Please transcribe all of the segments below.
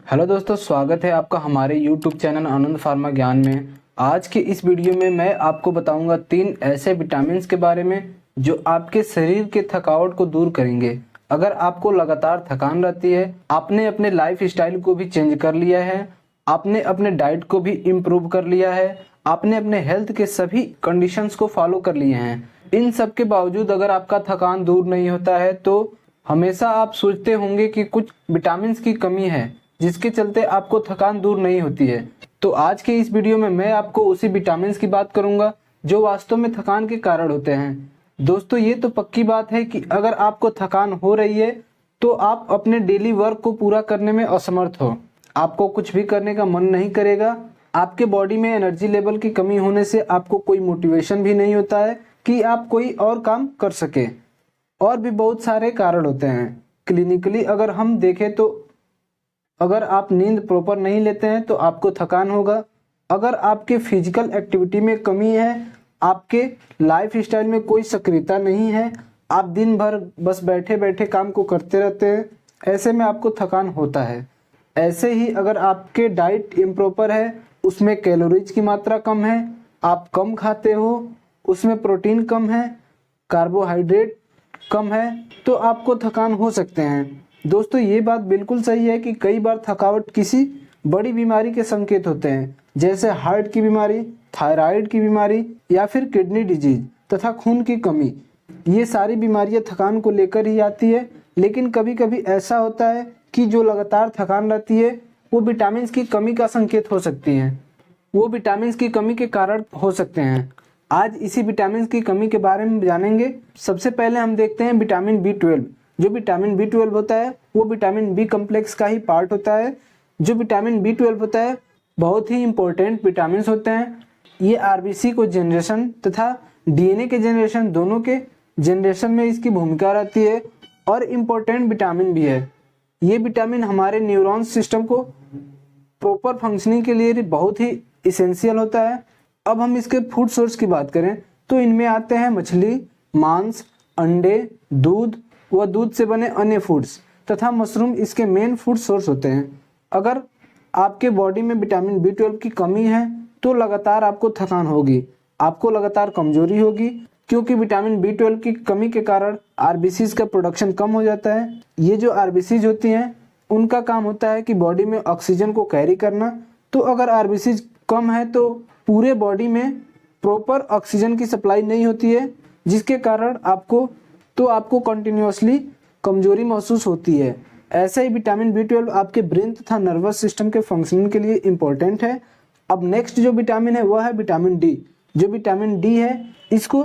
Hello दोस्तों, स्वागत है आपका हमारे YouTube चैनल आनंद फार्मा ज्ञान में। आज के इस वीडियो में मैं आपको बताऊंगा 3 ऐसे विटामिन्स के बारे में जो आपके शरीर के थकावट को दूर करेंगे। अगर आपको लगातार थकान रहती है, आपने अपने लाइफ स्टाइल को भी चेंज कर लिया है, आपने अपने डाइट को भी इम्प्रूव कर लिया है, आपने अपने हेल्थ के सभी कंडीशंस को फॉलो कर लिए हैं, इन सब के बावजूद अगर आपका थकान दूर नहीं होता है तो हमेशा आप सोचते होंगे कि कुछ विटामिन्स की कमी है जिसके चलते आपको थकान दूर नहीं होती है। तो आज के इस वीडियो में मैं आपको उसी विटामिन्स की बात करूंगा जो वास्तव में थकान के कारण होते हैं। दोस्तों, ये तो पक्की बात है कि अगर आपको थकान हो रही है तो आप अपने डेली वर्क को पूरा करने में असमर्थ हो, आपको कुछ भी करने का मन नहीं करेगा, आपके बॉडी में एनर्जी लेवल की कमी होने से आपको कोई मोटिवेशन भी नहीं होता है कि आप कोई और काम कर सके। और भी बहुत सारे कारण होते हैं। क्लिनिकली अगर हम देखें तो अगर आप नींद प्रॉपर नहीं लेते हैं तो आपको थकान होगा। अगर आपके फिजिकल एक्टिविटी में कमी है, आपके लाइफ स्टाइल में कोई सक्रियता नहीं है, आप दिन भर बस बैठे बैठे काम को करते रहते हैं, ऐसे में आपको थकान होता है। ऐसे ही अगर आपके डाइट इम्प्रॉपर है, उसमें कैलोरीज की मात्रा कम है, आप कम खाते हो, उसमें प्रोटीन कम है, कार्बोहाइड्रेट कम है, तो आपको थकान हो सकते हैं। दोस्तों, ये बात बिल्कुल सही है कि कई बार थकावट किसी बड़ी बीमारी के संकेत होते हैं, जैसे हार्ट की बीमारी, थायराइड की बीमारी या फिर किडनी डिजीज तथा खून की कमी। ये सारी बीमारियां थकान को लेकर ही आती है, लेकिन कभी कभी ऐसा होता है कि जो लगातार थकान रहती है वो विटामिन की कमी का संकेत हो सकती है, वो विटामिन की कमी के कारण हो सकते हैं। आज इसी विटामिन की कमी के बारे में जानेंगे। सबसे पहले हम देखते हैं विटामिन B12। जो विटामिन B12 होता है वो विटामिन बी कम्प्लेक्स का ही पार्ट होता है। जो विटामिन B12 होता है बहुत ही इंपॉर्टेंट विटामिन होते हैं। ये आरबीसी को जनरेशन तथा डीएनए के जनरेशन, दोनों के जनरेशन में इसकी भूमिका रहती है और इम्पोर्टेंट विटामिन भी है। ये विटामिन हमारे न्यूरॉन सिस्टम को प्रॉपर फंक्शनिंग के लिए बहुत ही इसेंशियल होता है। अब हम इसके फूड सोर्स की बात करें तो इनमें आते हैं मछली, मांस, अंडे, दूध व दूध से बने अन्य फूड्स तथा मशरूम इसके मेन फूड सोर्स होते हैं। अगर आपके बॉडी में विटामिन B12 की कमी है तो लगातार आपको थकान होगी, आपको लगातार कमजोरी होगी, क्योंकि विटामिन B12 की कमी के कारण आरबीसीज का प्रोडक्शन कम हो जाता है। ये जो आरबीसीज होती हैं उनका काम होता है कि बॉडी में ऑक्सीजन को कैरी करना। तो अगर आरबीसीज कम है तो पूरे बॉडी में प्रॉपर ऑक्सीजन की सप्लाई नहीं होती है, जिसके कारण आपको कंटिन्यूअसली कमजोरी महसूस होती है। ऐसे ही विटामिन B12 आपके ब्रेन तथा नर्वस सिस्टम के फंक्शनिंग के लिए इम्पोर्टेंट है। अब नेक्स्ट जो विटामिन है वह है विटामिन डी। जो विटामिन डी है इसको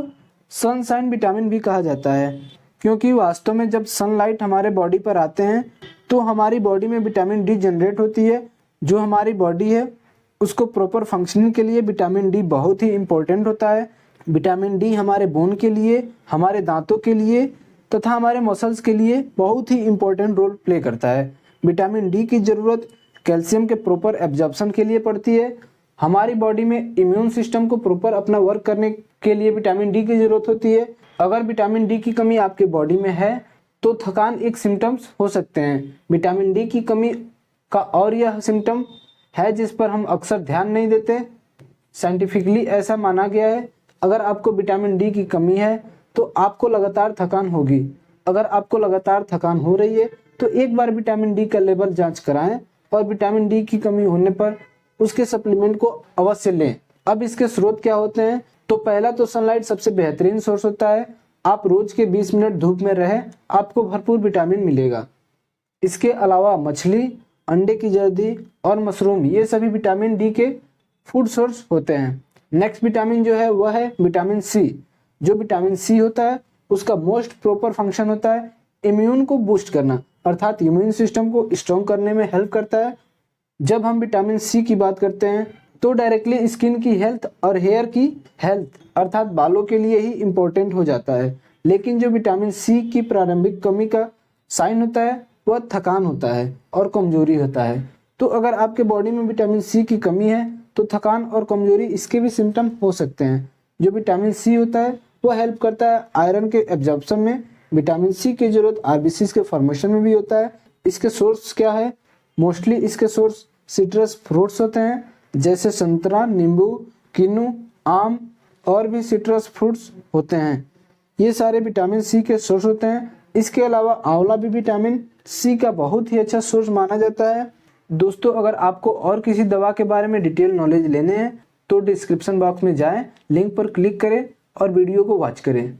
सनशाइन विटामिन भी कहा जाता है, क्योंकि वास्तव में जब सनलाइट हमारे बॉडी पर आते हैं तो हमारी बॉडी में विटामिन डी जनरेट होती है। जो हमारी बॉडी है उसको प्रॉपर फंक्शनिंग के लिए विटामिन डी बहुत ही इम्पोर्टेंट होता है। विटामिन डी हमारे बोन के लिए, हमारे दांतों के लिए तथा हमारे मसल्स के लिए बहुत ही इम्पोर्टेंट रोल प्ले करता है। विटामिन डी की ज़रूरत कैल्शियम के प्रॉपर एब्जॉर्प्शन के लिए पड़ती है। हमारी बॉडी में इम्यून सिस्टम को प्रॉपर अपना वर्क करने के लिए विटामिन डी की ज़रूरत होती है। अगर विटामिन डी की कमी आपके बॉडी में है तो थकान एक सिम्टम्स हो सकते हैं। विटामिन डी की कमी का और यह सिम्टम है जिस पर हम अक्सर ध्यान नहीं देते। साइंटिफिकली ऐसा माना गया है, अगर आपको विटामिन डी की कमी है तो आपको लगातार थकान होगी। अगर आपको लगातार थकान हो रही है तो एक बार विटामिन डी का लेवल जांच कराएं और विटामिन डी की कमी होने पर उसके सप्लीमेंट को अवश्य लें। अब इसके स्रोत क्या होते हैं? तो पहला तो सनलाइट सबसे बेहतरीन सोर्स होता है। आप रोज के 20 मिनट धूप में रहें, आपको भरपूर विटामिन मिलेगा। इसके अलावा मछली, अंडे की जर्दी और मशरूम, ये सभी विटामिन डी के फूड सोर्स होते हैं। नेक्स्ट विटामिन जो है वह है विटामिन सी। जो विटामिन सी होता है उसका मोस्ट प्रॉपर फंक्शन होता है इम्यून को बूस्ट करना, अर्थात इम्यून सिस्टम को स्ट्रॉन्ग करने में हेल्प करता है। जब हम विटामिन सी की बात करते हैं तो डायरेक्टली स्किन की हेल्थ और हेयर की हेल्थ अर्थात बालों के लिए ही इम्पोर्टेंट हो जाता है। लेकिन जो विटामिन सी की प्रारंभिक कमी का साइन होता है वह थकान होता है और कमजोरी होता है। तो अगर आपके बॉडी में विटामिन सी की कमी है तो थकान और कमजोरी इसके भी सिम्टम हो सकते हैं। जो विटामिन सी होता है वो हेल्प करता है आयरन के एब्जॉर्प्शन में। विटामिन सी की जरूरत आरबीसी के फॉर्मेशन में भी होता है। इसके सोर्स क्या है? मोस्टली इसके सोर्स सिट्रस फ्रूट्स होते हैं, जैसे संतरा, नींबू, किन्नू, आम और भी सिट्रस फ्रूट्स होते हैं। ये सारे विटामिन सी के सोर्स होते हैं। इसके अलावा आंवला भी विटामिन सी का बहुत ही अच्छा सोर्स माना जाता है। दोस्तों, अगर आपको और किसी दवा के बारे में डिटेल नॉलेज लेने हैं तो डिस्क्रिप्शन बॉक्स में जाएं, लिंक पर क्लिक करें और वीडियो को वॉच करें।